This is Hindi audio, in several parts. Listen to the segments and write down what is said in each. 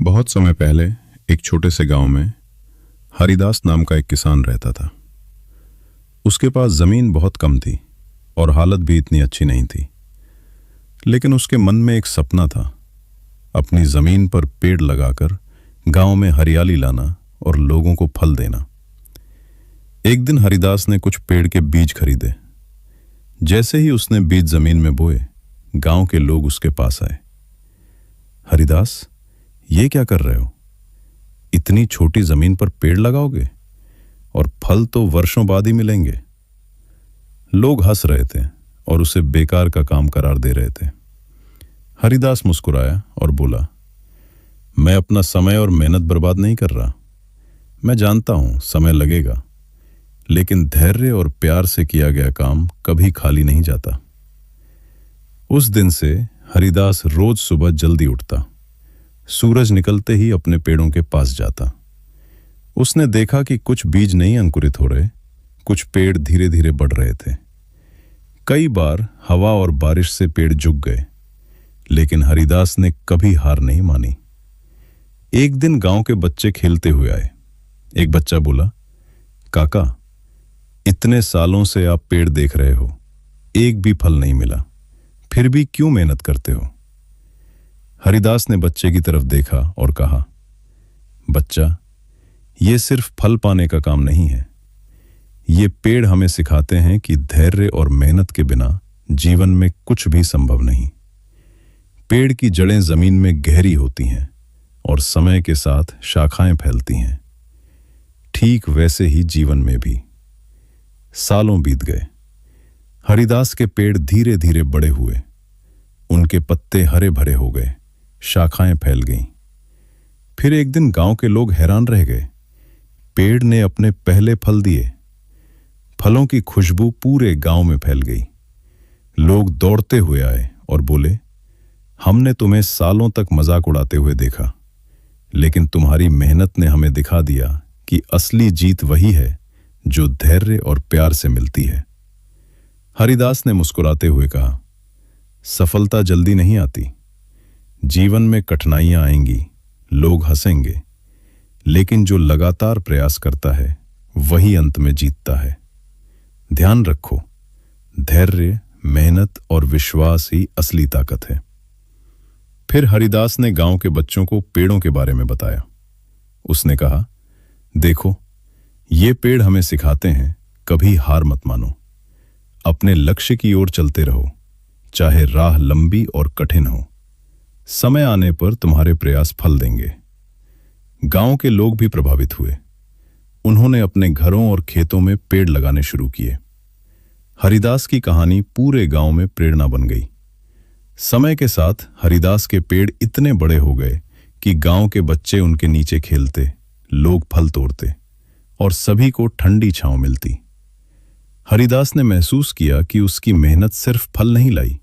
बहुत समय पहले एक छोटे से गांव में हरिदास नाम का एक किसान रहता था। उसके पास जमीन बहुत कम थी और हालत भी इतनी अच्छी नहीं थी, लेकिन उसके मन में एक सपना था, अपनी जमीन पर पेड़ लगाकर गांव में हरियाली लाना और लोगों को फल देना। एक दिन हरिदास ने कुछ पेड़ के बीज खरीदे। जैसे ही उसने बीज जमीन में बोए, गांव के लोग उसके पास आए। हरिदास, ये क्या कर रहे हो? इतनी छोटी जमीन पर पेड़ लगाओगे और फल तो वर्षों बाद ही मिलेंगे। लोग हंस रहे थे और उसे बेकार का काम करार दे रहे थे। हरिदास मुस्कुराया और बोला, मैं अपना समय और मेहनत बर्बाद नहीं कर रहा। मैं जानता हूं समय लगेगा, लेकिन धैर्य और प्यार से किया गया काम कभी खाली नहीं जाता। उस दिन से हरिदास रोज सुबह जल्दी उठता, सूरज निकलते ही अपने पेड़ों के पास जाता। उसने देखा कि कुछ बीज नहीं अंकुरित हो रहे, कुछ पेड़ धीरे धीरे बढ़ रहे थे। कई बार हवा और बारिश से पेड़ झुक गए, लेकिन हरिदास ने कभी हार नहीं मानी। एक दिन गांव के बच्चे खेलते हुए आए। एक बच्चा बोला, काका, इतने सालों से आप पेड़ देख रहे हो, एक भी फल नहीं मिला, फिर भी क्यों मेहनत करते हो? हरिदास ने बच्चे की तरफ देखा और कहा, बच्चा, ये सिर्फ फल पाने का काम नहीं है। ये पेड़ हमें सिखाते हैं कि धैर्य और मेहनत के बिना जीवन में कुछ भी संभव नहीं। पेड़ की जड़ें जमीन में गहरी होती हैं और समय के साथ शाखाएं फैलती हैं। ठीक वैसे ही जीवन में भी। सालों बीत गए। हरिदास के पेड़ धीरे धीरे बड़े हुए। उनके पत्ते हरे भरे हो गए, शाखाएं फैल गईं। फिर एक दिन गांव के लोग हैरान रह गए। पेड़ ने अपने पहले फल दिए। फलों की खुशबू पूरे गांव में फैल गई। लोग दौड़ते हुए आए और बोले, हमने तुम्हें सालों तक मजाक उड़ाते हुए देखा, लेकिन तुम्हारी मेहनत ने हमें दिखा दिया कि असली जीत वही है जो धैर्य और प्यार से मिलती है। हरिदास ने मुस्कुराते हुए कहा, सफलता जल्दी नहीं आती। जीवन में कठिनाइयां आएंगी, लोग हंसेंगे, लेकिन जो लगातार प्रयास करता है वही अंत में जीतता है। ध्यान रखो, धैर्य, मेहनत और विश्वास ही असली ताकत है। फिर हरिदास ने गांव के बच्चों को पेड़ों के बारे में बताया। उसने कहा, देखो, ये पेड़ हमें सिखाते हैं, कभी हार मत मानो। अपने लक्ष्य की ओर चलते रहो, चाहे राह लंबी और कठिन हो। समय आने पर तुम्हारे प्रयास फल देंगे। गांव के लोग भी प्रभावित हुए। उन्होंने अपने घरों और खेतों में पेड़ लगाने शुरू किए। हरिदास की कहानी पूरे गांव में प्रेरणा बन गई। समय के साथ हरिदास के पेड़ इतने बड़े हो गए कि गांव के बच्चे उनके नीचे खेलते, लोग फल तोड़ते और सभी को ठंडी छांव मिलती। हरिदास ने महसूस किया कि उसकी मेहनत सिर्फ फल नहीं लाई,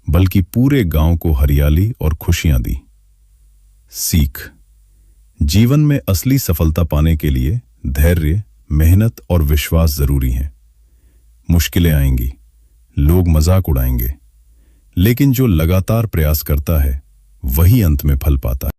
बल्कि पूरे गांव को हरियाली और खुशियां दी। सीख: जीवन में असली सफलता पाने के लिए धैर्य, मेहनत और विश्वास जरूरी हैं। मुश्किलें आएंगी, लोग मजाक उड़ाएंगे, लेकिन जो लगातार प्रयास करता है वही अंत में फल पाता है।